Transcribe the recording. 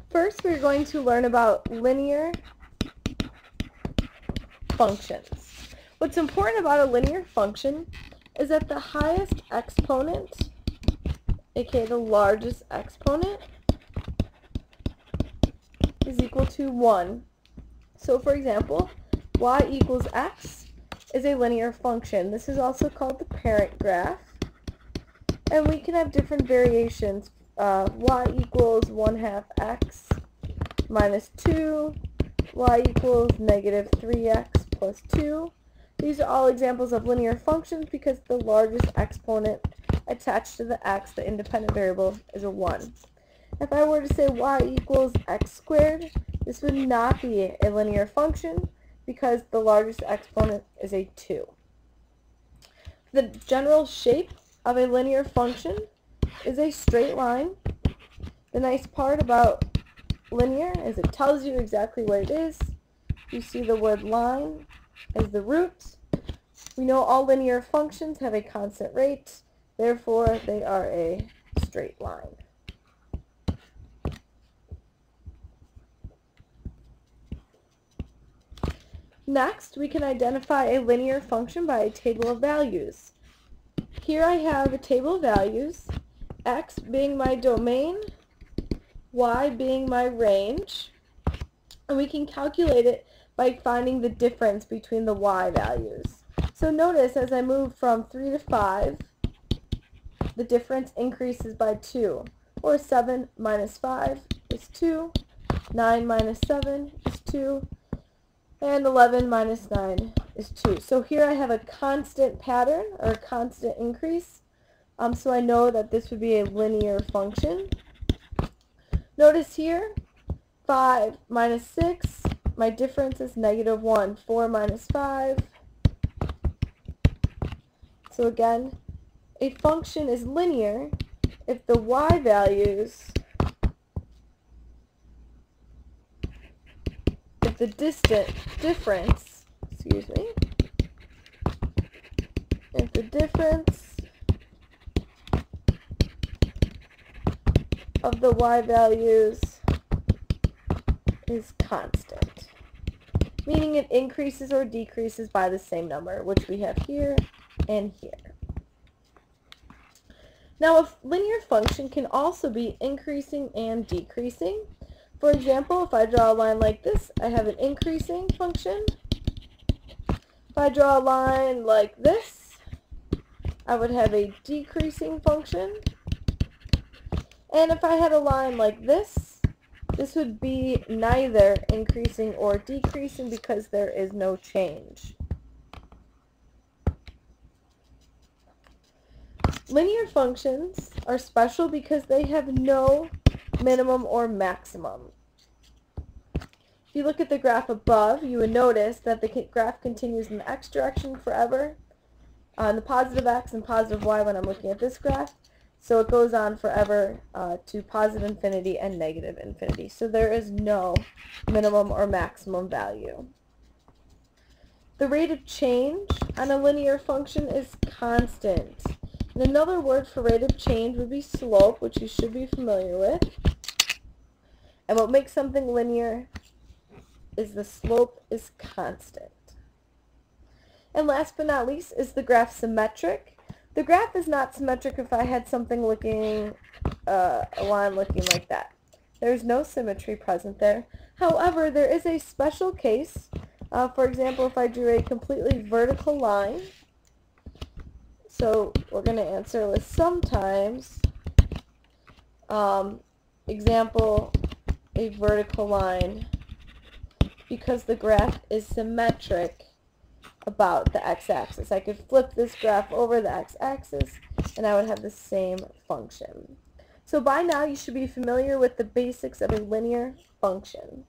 First, we're going to learn about linear functions. What's important about a linear function is that the highest exponent, aka the largest exponent, is equal to 1. So for example, y equals x is a linear function. This is also called the parent graph. And we can have different variations. Y equals 1/2 x minus 2, y equals negative 3x plus 2. These are all examples of linear functions because the largest exponent attached to the x, the independent variable, is a 1. If I were to say y equals x squared, this would not be a linear function because the largest exponent is a 2. The general shape of a linear function is a straight line. The nice part about linear is it tells you exactly what it is. You see the word line as the root. We know all linear functions have a constant rate, therefore they are a straight line. Next, we can identify a linear function by a table of values. Here I have a table of values, x being my domain, y being my range, and we can calculate it by finding the difference between the y values. So notice as I move from 3 to 5, the difference increases by 2, or 7 minus 5 is 2, 9 minus 7 is 2, and 11 minus 9 is 2. So here I have a constant pattern, or a constant increase, so I know that this would be a linear function. Notice here, 5 minus 6, my difference is negative 1. 4 minus 5. So again, a function is linear if the y values, if the difference of the y values is constant, meaning it increases or decreases by the same number, which we have here and here. Now, a linear function can also be increasing and decreasing. For example, if I draw a line like this, I have an increasing function. If I draw a line like this, I would have a decreasing function. And if I had a line like this, this would be neither increasing or decreasing because there is no change. Linear functions are special because they have no minimum or maximum. If you look at the graph above, you would notice that the graph continues in the x direction forever, on the positive x and positive y when I'm looking at this graph. So it goes on forever to positive infinity and negative infinity. So there is no minimum or maximum value. The rate of change on a linear function is constant. And another word for rate of change would be slope, which you should be familiar with. And what makes something linear is the slope is constant. And last but not least, is the graph symmetric? The graph is not symmetric if I had something looking, a line looking like that. There's no symmetry present there. However, there is a special case. For example, if I drew a completely vertical line, so we're going to answer with sometimes, example, a vertical line, because the graph is symmetric about the x-axis. I could flip this graph over the x-axis and I would have the same function. So by now you should be familiar with the basics of a linear function.